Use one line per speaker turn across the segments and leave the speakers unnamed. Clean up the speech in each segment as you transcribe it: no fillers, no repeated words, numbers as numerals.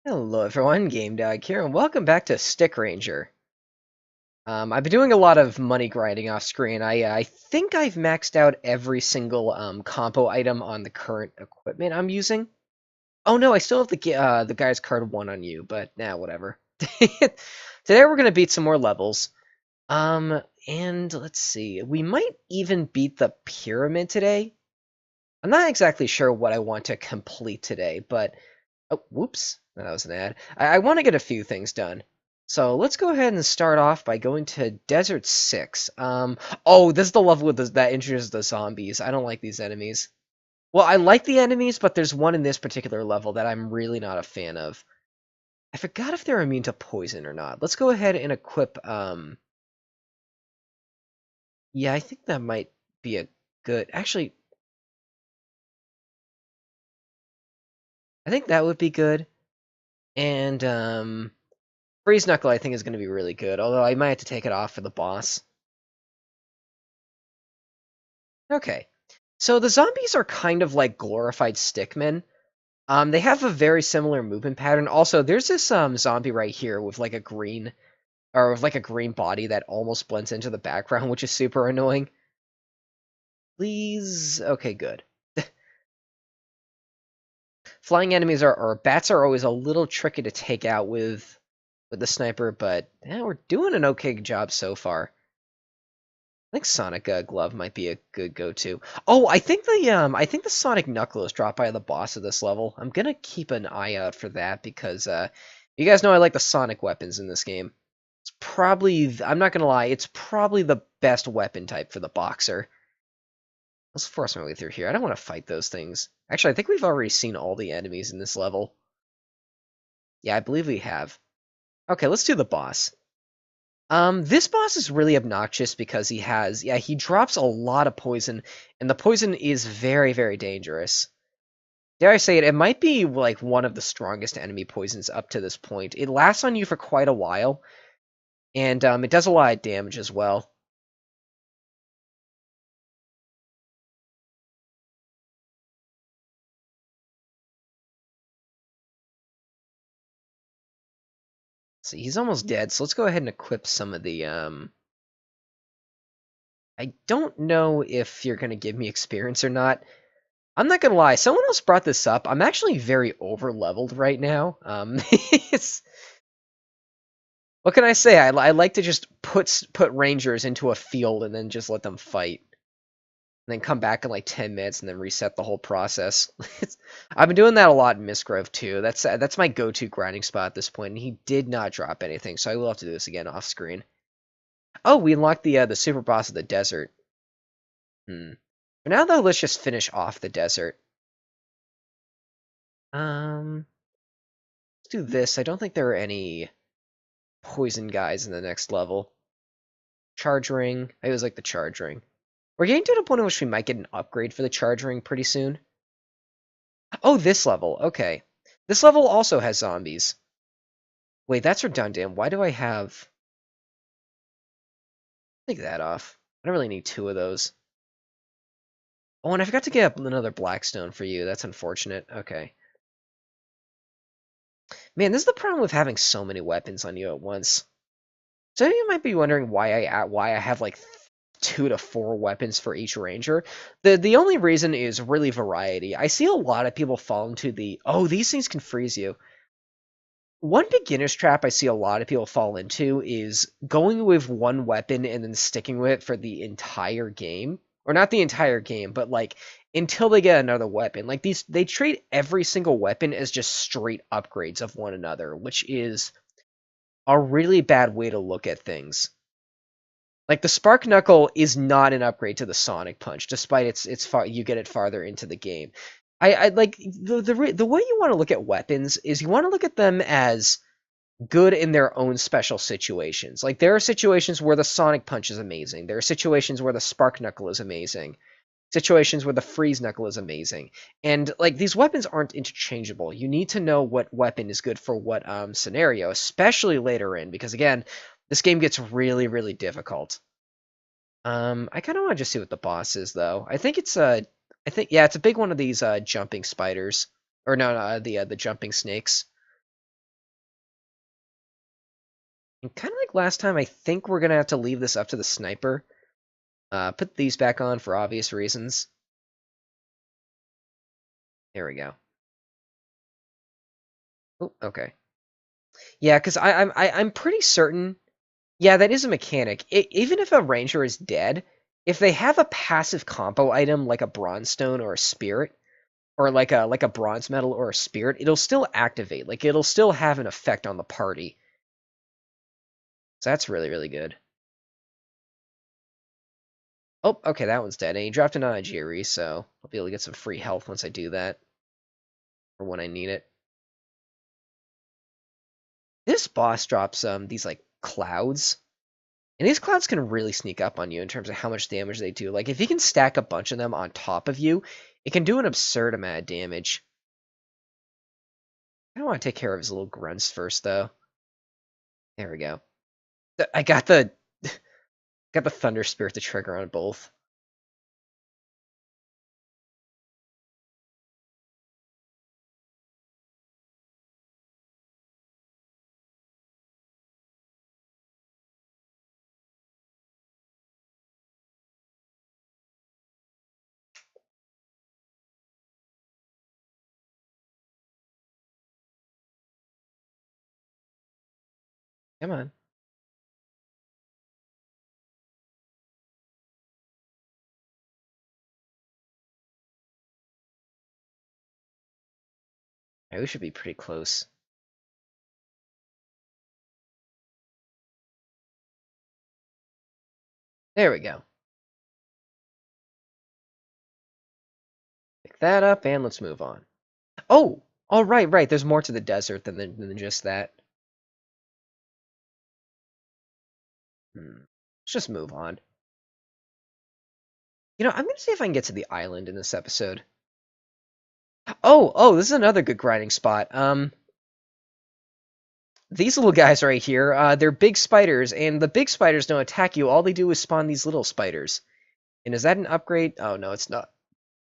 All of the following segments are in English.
Hello everyone, Game Dog here, and welcome back to Stick Ranger. I've been doing a lot of money grinding off screen. I think I've maxed out every single compo item on the current equipment I'm using. Oh no, I still have the guy's card 1 on you, but nah, whatever. Today we're gonna beat some more levels. And let's see, we might even beat the pyramid today. I'm not exactly sure what I want to complete today, but oh, whoops. That was an ad. I want to get a few things done. So let's go ahead and start off by going to Desert 6. Oh, this is the level with that introduces the zombies. I don't like these enemies. Well, I like the enemies, but there's one in this particular level that I'm really not a fan of. I forgot if they're immune to poison or not. Let's go ahead and equip, yeah, I think that might be a good, actually, I think that would be good. And, Freeze Knuckle, I think, is going to be really good, although I might have to take it off for the boss. Okay, so the zombies are kind of like glorified stickmen. They have a very similar movement pattern. Also, there's this zombie right here with like a green, or with like a green body that almost blends into the background, which is super annoying. Please, okay, good. Flying enemies or bats are always a little tricky to take out with the sniper, but yeah, we're doing an okay job so far. I think Sonic Glove might be a good go-to. Oh, I think the Sonic Knuckle is dropped by the boss of this level. I'm gonna keep an eye out for that because you guys know I like the Sonic weapons in this game. It's probably, I'm not gonna lie, it's probably the best weapon type for the boxer. Let's force my way through here. I don't want to fight those things. Actually, I think we've already seen all the enemies in this level. Yeah, I believe we have. Okay, let's do the boss. This boss is really obnoxious because he drops a lot of poison, and the poison is very, very dangerous. Dare I say it, it might be like one of the strongest enemy poisons up to this point. It lasts on you for quite a while, and it does a lot of damage as well. See, he's almost dead, so let's go ahead and equip some of the, I don't know if you're gonna give me experience or not. I'm not gonna lie, someone else brought this up. I'm actually very over-leveled right now. It's what can I say? I like to just put rangers into a field and then just let them fight, and then come back in like 10 minutes and then reset the whole process. I've been doing that a lot in Misgrove too. That's my go-to grinding spot at this point, and he did not drop anything, so I will have to do this again off screen. Oh, we unlocked the super boss of the desert. For now though, let's just finish off the desert. Let's do this. I don't think there are any poison guys in the next level. Charge ring. I always like the charge ring. We're getting to the point in which we might get an upgrade for the charge ring pretty soon. Oh, this level. Okay. This level also has zombies. Wait, that's redundant. Why do I have... Take that off. I don't really need two of those. Oh, and I forgot to get another Blackstone for you. That's unfortunate. Okay. Man, this is the problem with having so many weapons on you at once. So you might be wondering why I have like 2 to 4 weapons for each ranger. The only reason is really variety. I see a lot of people fall into the, oh, these things can freeze you. One beginner's trap I see a lot of people fall into is going with one weapon and then sticking with it for the entire game. Or not the entire game, but like until they get another weapon. Like they treat every single weapon as just straight upgrades of one another, which is a really bad way to look at things. Like the Spark Knuckle is not an upgrade to the Sonic Punch, despite it's far you get it farther into the game. I like the way you want to look at weapons is you want to look at them as good in their own special situations. Like there are situations where the Sonic Punch is amazing. There are situations where the Spark Knuckle is amazing. Situations where the Freeze Knuckle is amazing. And like these weapons aren't interchangeable. You need to know what weapon is good for what scenario, especially later in, because again, this game gets really, really difficult. I kind of want to just see what the boss is, though. I think it's yeah, it's a big one of these jumping spiders, or no, no, the jumping snakes. And kind of like last time, I think we're gonna have to leave this up to the sniper. Put these back on for obvious reasons. There we go. Oh, okay. Yeah, because I'm pretty certain. Yeah, that is a mechanic. Even if a ranger is dead, if they have a passive combo item like a bronze stone or a spirit, or like a bronze medal or a spirit, it'll still activate. Like it'll still have an effect on the party. So that's really, really good. Oh, okay, that one's dead. And he dropped an Onigiri, so I'll be able to get some free health once I do that. Or when I need it. This boss drops these like clouds. And these clouds can really sneak up on you in terms of how much damage they do. Like if you can stack a bunch of them on top of you, it can do an absurd amount of damage. I don't want to take care of his little grunts first though. There we go. I got the got the Thunder Spirit to trigger on both. Come on. Right, we should be pretty close. There we go. Pick that up and let's move on. Oh! Oh, right. There's more to the desert than just that. Let's just move on. You know, I'm gonna see if I can get to the island in this episode. Oh, this is another good grinding spot. These little guys right here, they're big spiders, and the big spiders don't attack you. All they do is spawn these little spiders. And is that an upgrade? Oh, no, it's not.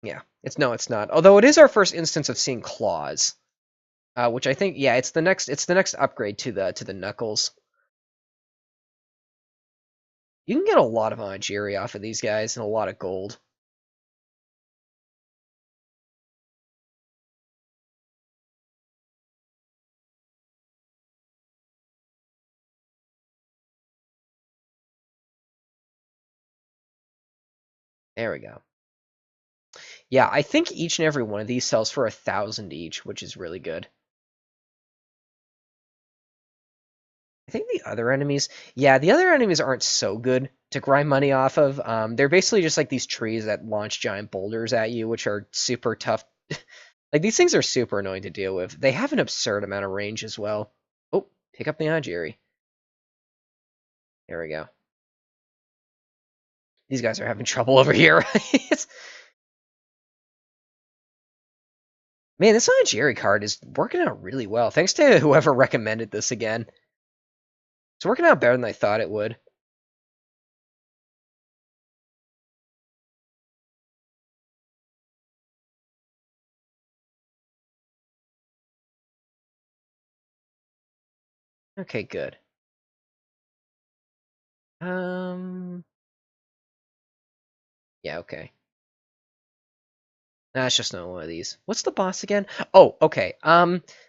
Yeah, it's not. Although it is our first instance of seeing claws, which I think, yeah, it's the next upgrade to the knuckles. You can get a lot of onigiri off of these guys and a lot of gold. There we go. Yeah, I think each and every one of these sells for 1,000 each, which is really good. I think the other enemies, yeah, the other enemies aren't so good to grind money off of. They're basically just like these trees that launch giant boulders at you, which are super tough. Like these things are super annoying to deal with. They have an absurd amount of range as well. Oh, pick up the Onigiri. There we go. These guys are having trouble over here. Man, this Onigiri card is working out really well. Thanks to whoever recommended this again. It's working out better than I thought it would. Okay, good. Yeah, okay. Nah, it's just not one of these. What's the boss again? Oh, okay.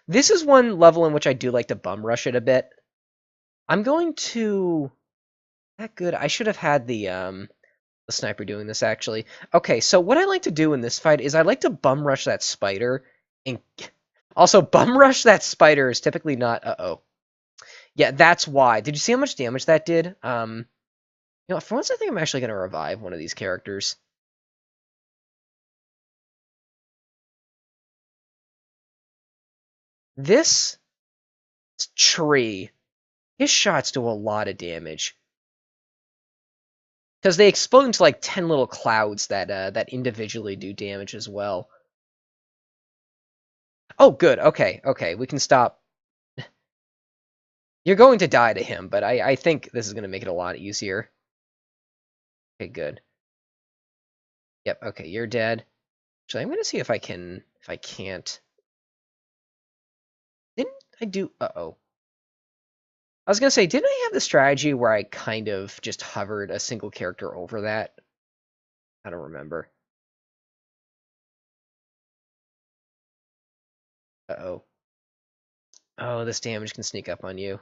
This is one level in which I do like to bum rush it a bit. I'm going to... That good. I should have had the sniper doing this, actually. Okay, so what I like to do in this fight is I like to bum rush that spider. And also, bum rush that spider is typically not... Uh-oh. Yeah, that's why. Did you see how much damage that did? For once I think I'm actually going to revive one of these characters. This tree, his shots do a lot of damage. Because they explode into like 10 little clouds that individually do damage as well. Oh, good. Okay. We can stop. You're going to die to him, but I think this is going to make it a lot easier. Okay, good. Yep, okay, you're dead. Actually, I'm going to see if I can... If I can't... Didn't I do... Uh-oh. I was gonna say, didn't I have the strategy where I kind of just hovered a single character over that? I don't remember. Uh-oh. Oh, this damage can sneak up on you.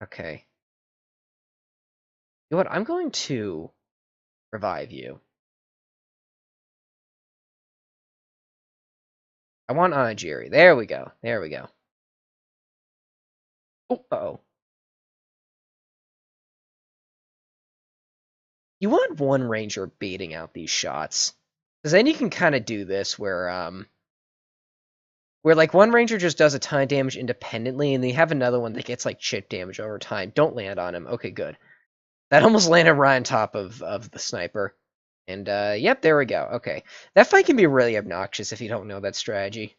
Okay. You know what? I'm going to revive you. I want Jerry. There we go. There we go. Oh, uh-oh. You want one ranger baiting out these shots. Because then you can kind of do this where like one ranger just does a ton of damage independently, and then you have another one that gets like chip damage over time. Don't land on him. Okay, good. That almost landed right on top of the sniper. And yep, there we go. Okay. That fight can be really obnoxious if you don't know that strategy.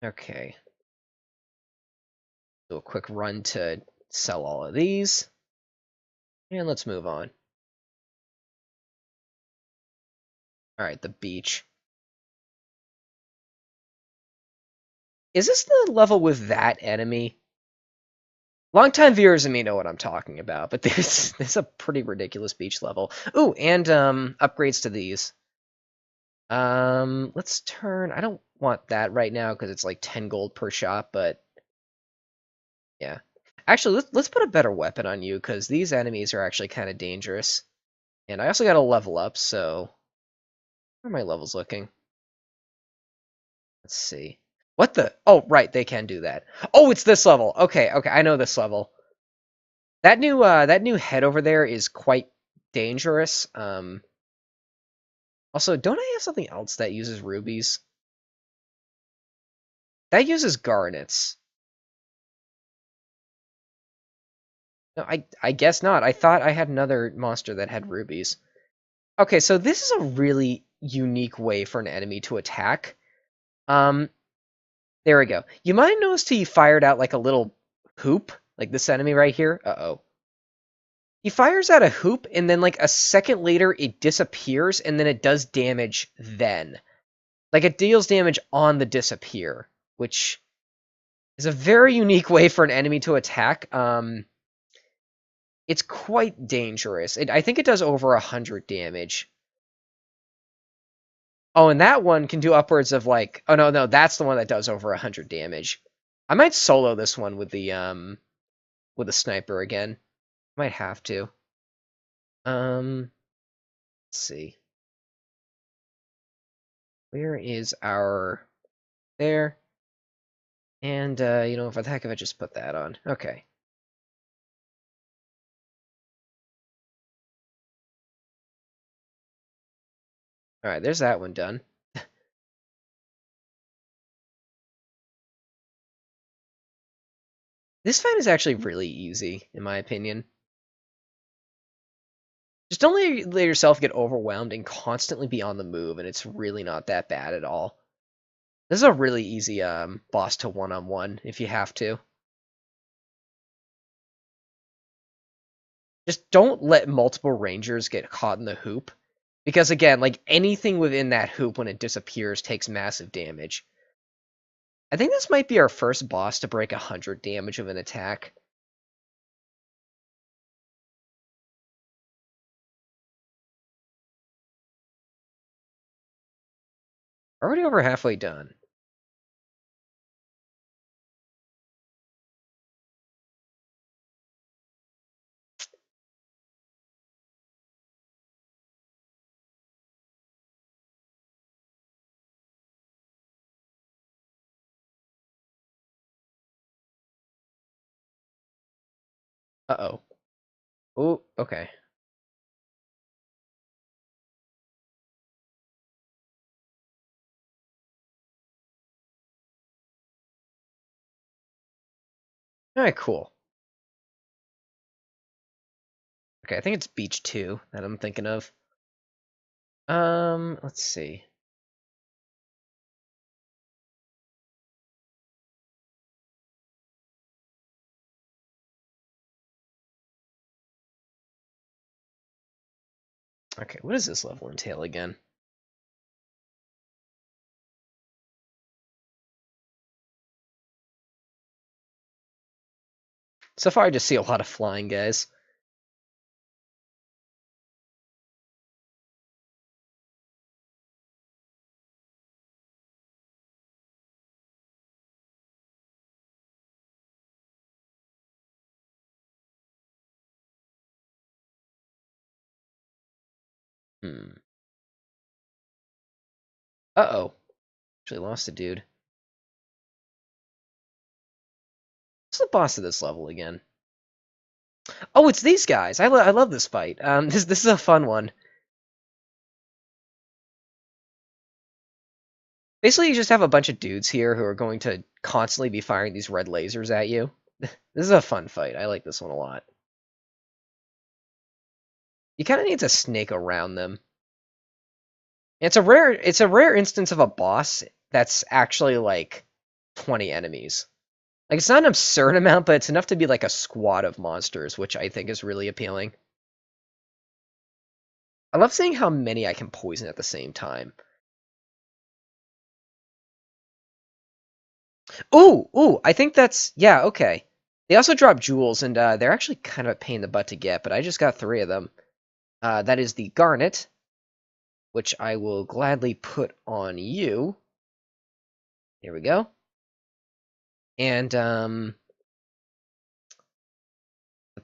Okay. Do a quick run to sell all of these. And let's move on. Alright, the beach. Is this the level with that enemy? Longtime viewers and me know what I'm talking about, but there's a pretty ridiculous beach level. Ooh, and upgrades to these. Let's turn. I don't want that right now because it's like 10 gold per shot, but yeah. Actually, let's put a better weapon on you because these enemies are actually kind of dangerous. And I also got to level up, so where are my levels looking? Let's see. What the? Oh, right, they can do that. Oh, it's this level. Okay, okay, I know this level. That new head over there is quite dangerous. Also, don't I have something else that uses rubies? That uses garnets. No, I guess not. I thought I had another monster that had rubies. Okay, so this is a really unique way for an enemy to attack. There we go. You might have noticed he fired out like a little hoop, like this enemy right here. Uh-oh. He fires out a hoop, and then like a second later, it disappears, and then it does damage then. Like it deals damage on the disappear, which is a very unique way for an enemy to attack. It's quite dangerous. I think it does over 100 damage. Oh, and that one can do upwards of like... Oh, no, that's the one that does over 100 damage. I might solo this one with the sniper again. Might have to. Let's see. Where is our... There. And, you know, for the heck of it, just put that on. Okay. Alright, there's that one done. This fight is actually really easy, in my opinion. Just don't let yourself get overwhelmed and constantly be on the move, and it's really not that bad at all. This is a really easy boss to one-on-one if you have to. Just don't let multiple rangers get caught in the hoop. Because again, like anything within that hoop when it disappears takes massive damage. I think this might be our first boss to break 100 damage of an attack. Already over halfway done. Uh-oh. Oh, okay. Alright, cool. Okay, I think it's Beach 2 that I'm thinking of. Let's see. Okay, what does this level entail again? So far, I just see a lot of flying guys. Hmm. Uh-oh. Actually lost a dude. What's the boss of this level again? Oh, it's these guys. I love this fight. This is a fun one. Basically, you just have a bunch of dudes here who are going to constantly be firing these red lasers at you. This is a fun fight. I like this one a lot. You kind of need to snake around them. It's a rare instance of a boss that's actually like 20 enemies. Like it's not an absurd amount, but it's enough to be like a squad of monsters, which I think is really appealing. I love seeing how many I can poison at the same time. Ooh, I think that's yeah, okay. They also drop jewels, and they're actually kind of a pain in the butt to get, but I just got 3 of them. That is the garnet, which I will gladly put on you. Here we go. And the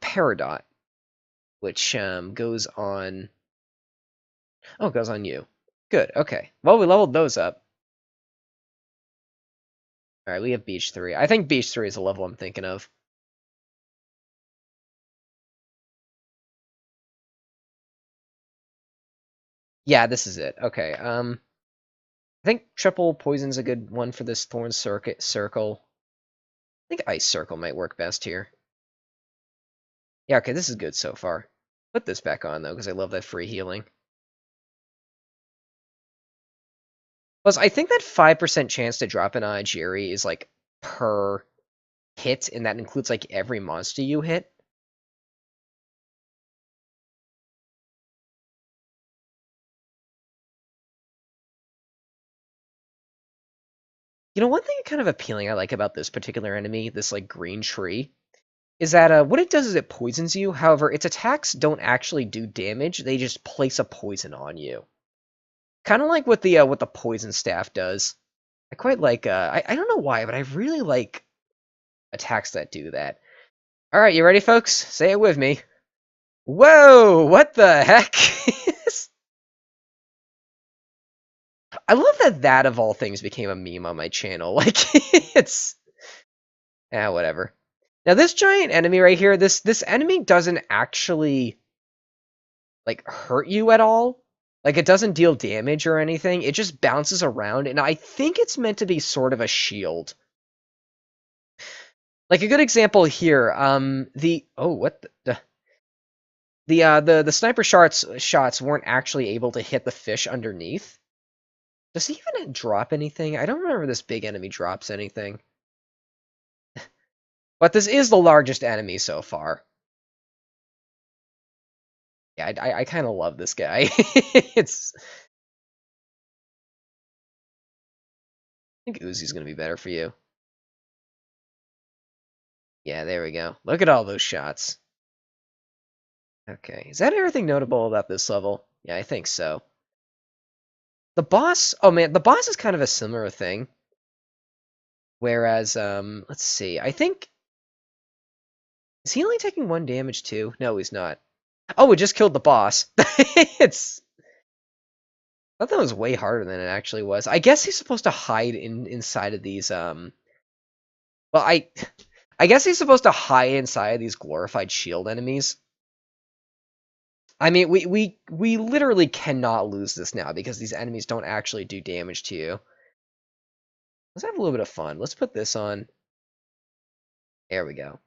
peridot, which goes on. Oh, it goes on you. Good. Okay. Well, we leveled those up. All right, we have Beach 3. I think Beach 3 is the level I'm thinking of. Yeah, this is it. Okay. I think triple poison's a good one for this thorn circle. I think ice circle might work best here. Yeah, okay, this is good so far. Put this back on though, because I love that free healing. Plus, I think that 5% chance to drop an Jerry is like per hit, and that includes like every monster you hit. You know, one thing kind of appealing I like about this particular enemy, this like green tree, is that what it does is it poisons you. However, its attacks don't actually do damage; they just place a poison on you. Kind of like what the poison staff does. I quite like. I don't know why, but I really like attacks that do that. All right, you ready, folks? Say it with me. Whoa! What the heck? I love that that of all things became a meme on my channel. Like it's whatever. Now this giant enemy right here, this enemy doesn't actually like hurt you at all. Like it doesn't deal damage or anything. It just bounces around, and I think it's meant to be sort of a shield. Like a good example here, the oh what the sniper shots weren't actually able to hit the fish underneath. Does he even drop anything? I don't remember this big enemy drops anything. But this is the largest enemy so far. Yeah, I kind of love this guy. It's I think Uzi's gonna be better for you. Yeah, there we go. Look at all those shots. Okay, is that everything notable about this level? Yeah, I think so. The boss, oh man, the boss is kind of a similar thing. Whereas, let's see, I think, is he only taking 1 damage too? No, he's not. Oh, we just killed the boss. It's, I thought that was way harder than it actually was. I guess he's supposed to hide inside of these, well, I guess he's supposed to hide inside of these glorified shield enemies. I mean, we literally cannot lose this now because these enemies don't actually do damage to you. Let's have a little bit of fun. Let's put this on. There we go.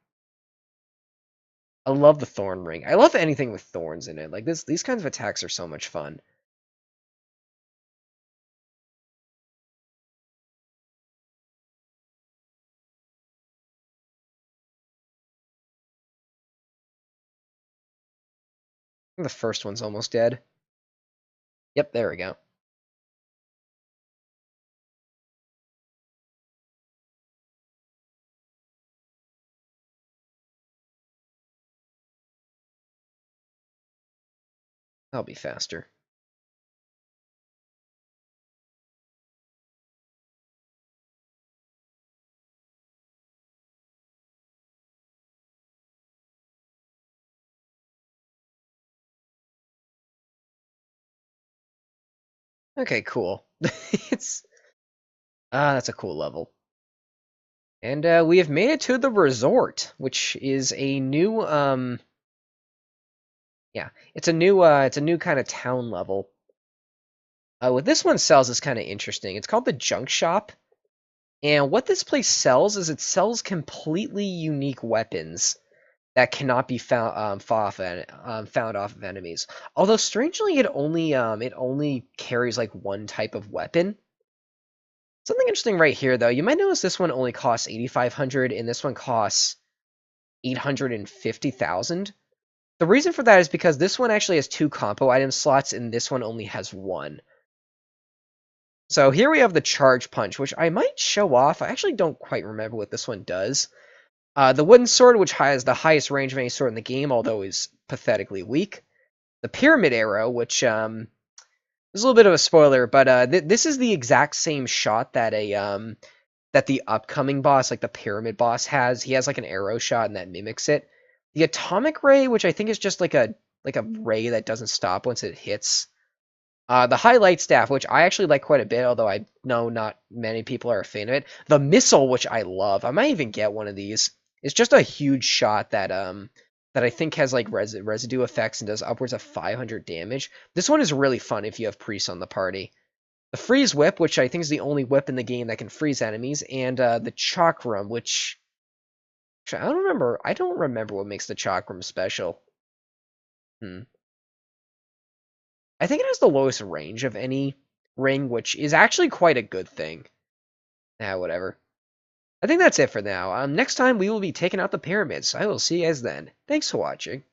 I love the thorn ring. I love anything with thorns in it. Like these kinds of attacks are so much fun. I think the first one's almost dead. Yep, there we go. That'll be faster. Okay, cool. It's that's a cool level. And we have made it to the resort, which is a new yeah, it's a new kind of town level. What this one sells is kind of interesting. It's called the Junk Shop, and what this place sells is it sells completely unique weapons that cannot be found off of enemies. Although strangely, it only carries like one type of weapon. Something interesting right here, though. You might notice this one only costs 8,500, and this one costs 850,000. The reason for that is because this one actually has two combo item slots, and this one only has one. So here we have the Charge Punch, which I might show off. I actually don't quite remember what this one does. The Wooden Sword, which has the highest range of any sword in the game, although is pathetically weak. The Pyramid Arrow, which is a little bit of a spoiler, but this is the exact same shot that that the upcoming boss, like the Pyramid boss, has. He has like an arrow shot, and that mimics it. The Atomic Ray, which I think is just like a ray that doesn't stop once it hits. The Highlight Staff, which I actually like quite a bit, although I know not many people are a fan of it. The Missile, which I love. I might even get one of these. It's just a huge shot that that I think has like residue effects and does upwards of 500 damage. This one is really fun if you have priests on the party. The Freeze Whip, which I think is the only whip in the game that can freeze enemies, and the Chakram, which I don't remember. I don't remember what makes the Chakram special. Hmm. I think it has the lowest range of any ring, which is actually quite a good thing. Whatever. I think that's it for now. Next time we will be taking out the pyramids. I will see you guys then. Thanks for watching.